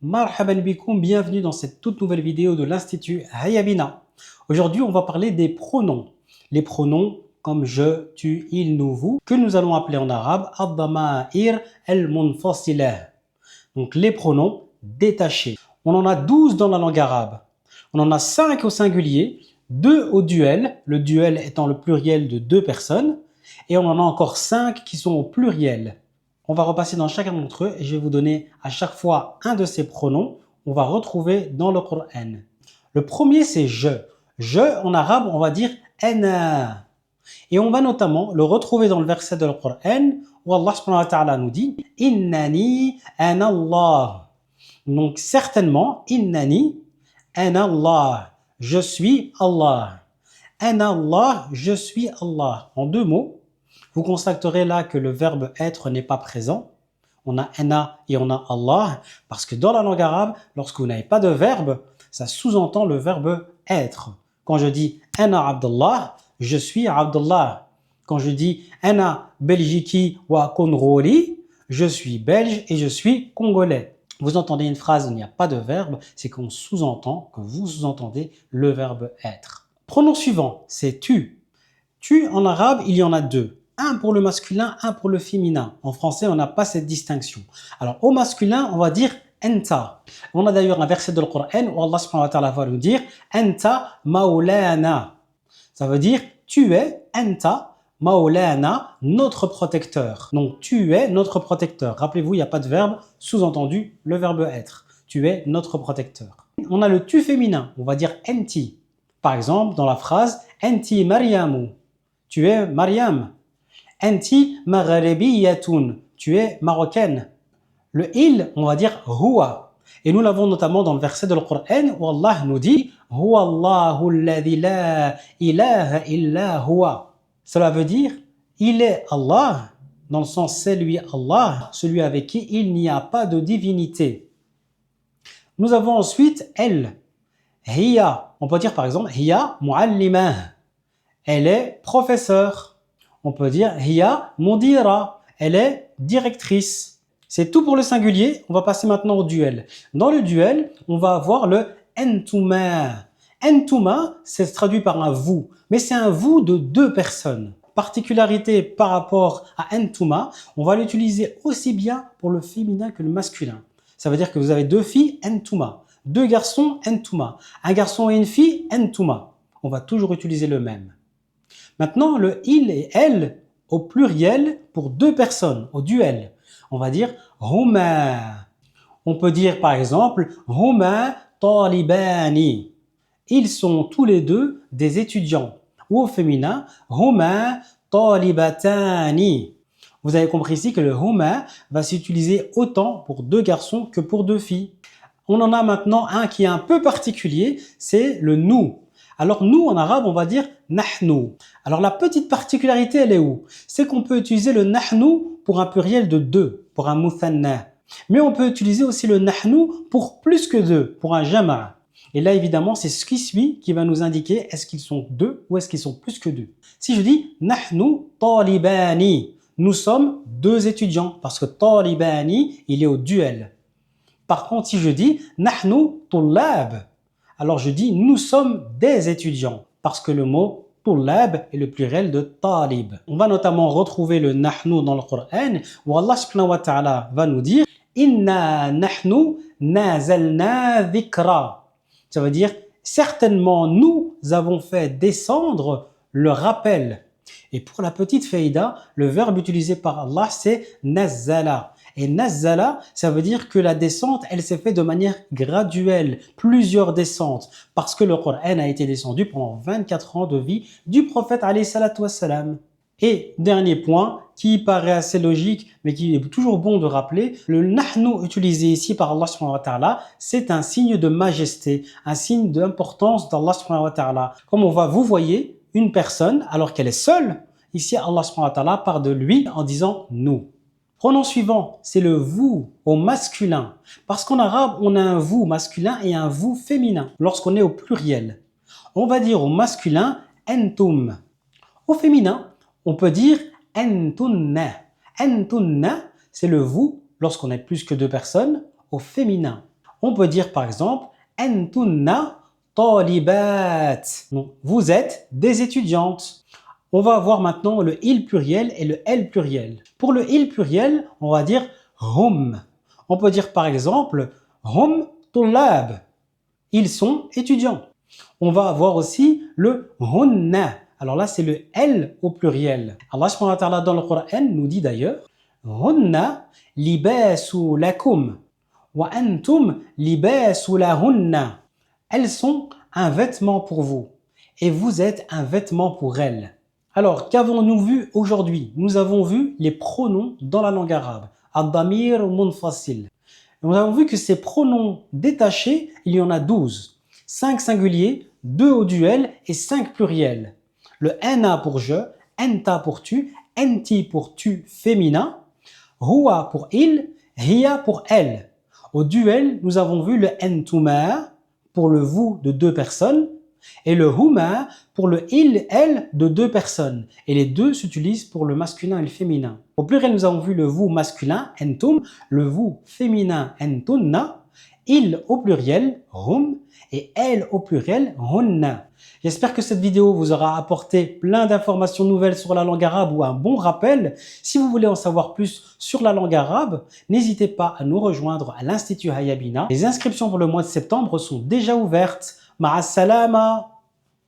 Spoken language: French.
Marhaban bikoum, bienvenue dans cette toute nouvelle vidéo de l'Institut Hayabina. Aujourd'hui, on va parler des pronoms. Les pronoms comme je, tu, il, nous, vous, que nous allons appeler en arabe ad-dama'ir al-munfasilah. Donc les pronoms détachés. On en a 12 dans la langue arabe. On en a 5 au singulier, 2 au duel, le duel étant le pluriel de 2 personnes, et on en a encore 5 qui sont au pluriel. On va repasser dans chacun d'entre eux et je vais vous donner à chaque fois un de ces pronoms. On va retrouver dans le Coran. Le premier, c'est je. Je, en arabe, on va dire ana. Et on va notamment le retrouver dans le verset de le Coran où Allah subhanahu wa ta'ala nous dit Innani ana Allah. Donc certainement, Innani ana Allah. Je suis Allah. Ana Allah, je suis Allah. En deux mots, vous constaterez là que le verbe être n'est pas présent. On a ana et on a Allah, parce que dans la langue arabe, lorsque vous n'avez pas de verbe, ça sous-entend le verbe être. Quand je dis ana Abdullah, je suis Abdullah. Quand je dis ana Belgiki wa Conroli, je suis belge et je suis congolais. Vous entendez une phrase où il n'y a pas de verbe, c'est qu'on sous-entend, que vous sous-entendez le verbe être. Pronom suivant, c'est tu. Tu, en arabe, il y en a deux. Un pour le masculin, un pour le féminin. En français, on n'a pas cette distinction. Alors, au masculin, on va dire enta. On a d'ailleurs un verset de le Coran où Allah subhanahu wa ta'ala va nous dire enta maulana. Ça veut dire tu es enta maulana, notre protecteur. Donc, tu es notre protecteur. Rappelez-vous, il n'y a pas de verbe, sous-entendu le verbe être. Tu es notre protecteur. On a le tu féminin, on va dire enti. Par exemple, dans la phrase enti Mariamu. Tu es Mariam. Enti maghribiyatun. Tu es marocaine. Le il, on va dire huwa. Et nous l'avons notamment dans le verset de le Coran où Allah nous dit huwa Allahu alladhi la ilaha illa huwa. Cela veut dire il est Allah, dans le sens c'est lui Allah, celui avec qui il n'y a pas de divinité. Nous avons ensuite elle. Hiya. On peut dire par exemple hiya muallimah. Elle est professeure. On peut dire hiya mudira. Elle est directrice. C'est tout pour le singulier. On va passer maintenant au duel. Dans le duel, on va avoir le entuma. Entuma, c'est traduit par un vous, mais c'est un vous de deux personnes. Particularité par rapport à entuma, on va l'utiliser aussi bien pour le féminin que le masculin. Ça veut dire que vous avez deux filles entuma, deux garçons entuma, un garçon et une fille entuma. On va toujours utiliser le même. Maintenant, le il et elle au pluriel pour deux personnes, au duel. On va dire huma. On peut dire par exemple huma talibani. Ils sont tous les deux des étudiants. Ou au féminin huma talibatani. Vous avez compris ici que le huma va s'utiliser autant pour deux garçons que pour deux filles. On en a maintenant un qui est un peu particulier, c'est le nous. Alors nous, en arabe, on va dire nahnu. Alors la petite particularité, elle est où? C'est qu'on peut utiliser le nahnu pour un pluriel de deux, pour un muthanna. Mais on peut utiliser aussi le nahnu pour plus que deux, pour un jama'. Et là, évidemment, c'est ce qui suit qui va nous indiquer est-ce qu'ils sont deux ou est-ce qu'ils sont plus que deux. Si je dis nahnu talibani, nous sommes deux étudiants, parce que talibani, il est au duel. Par contre, si je dis nahnu tullab, alors je dis nous sommes des étudiants parce que le mot tullab est le pluriel de talib. On va notamment retrouver le nahnu dans le Coran où Allah subhanahu wa ta'ala va nous dire inna nahnu nazalna dhikra. Ça veut dire certainement nous avons fait descendre le rappel. Et pour la petite faïda, le verbe utilisé par Allah c'est nazzala. Et nazzala, ça veut dire que la descente, elle s'est faite de manière graduelle, plusieurs descentes, parce que le Coran a été descendu pendant 24 ans de vie du prophète alayhi salatu wassalam. Et dernier point, qui paraît assez logique, mais qui est toujours bon de rappeler, le nahnu utilisé ici par Allah subhanahu wa ta'ala, c'est un signe de majesté, un signe d'importance d'Allah subhanahu wa ta'ala. Comme on va, vous voyez, une personne, alors qu'elle est seule, ici Allah subhanahu wa ta'ala parle de lui en disant nous. Pronom suivant, c'est le vous au masculin. Parce qu'en arabe, on a un vous masculin et un vous féminin lorsqu'on est au pluriel. On va dire au masculin entum. Au féminin, on peut dire entunna. Entunna, c'est le vous lorsqu'on est plus que deux personnes au féminin. On peut dire par exemple Antunna talibat. Donc, vous êtes des étudiantes. On va voir maintenant le il pluriel et le elle pluriel. Pour le il pluriel, on va dire hum. On peut dire par exemple hum tullab. Ils sont étudiants. On va avoir aussi le hunna. Alors là, c'est le elle au pluriel. Allah subhanahu wa ta'ala dans le Coran nous dit d'ailleurs hunna libasu lakum wa antum libasu lahunna. Elles sont un vêtement pour vous et vous êtes un vêtement pour elles. Alors, qu'avons-nous vu aujourd'hui? Nous avons vu les pronoms dans la langue arabe. Ad-damir munfasil. Nous avons vu que ces pronoms détachés, il y en a 12. 5 singuliers, 2 au duel et 5 pluriels. Le ana pour je, enta pour tu, enti pour tu féminin, huwa pour il, hiya pour elle. Au duel, nous avons vu le entuma pour le vous de 2 personnes et le huma pour le il, elle de 2 personnes. Et les deux s'utilisent pour le masculin et le féminin. Au pluriel, nous avons vu le vous masculin, entum, le vous féminin, entunna, il au pluriel, hum, et elle au pluriel, hunna. J'espère que cette vidéo vous aura apporté plein d'informations nouvelles sur la langue arabe ou un bon rappel. Si vous voulez en savoir plus sur la langue arabe, n'hésitez pas à nous rejoindre à l'Institut Hayya Bina. Les inscriptions pour le mois de septembre sont déjà ouvertes. Ma'a salama.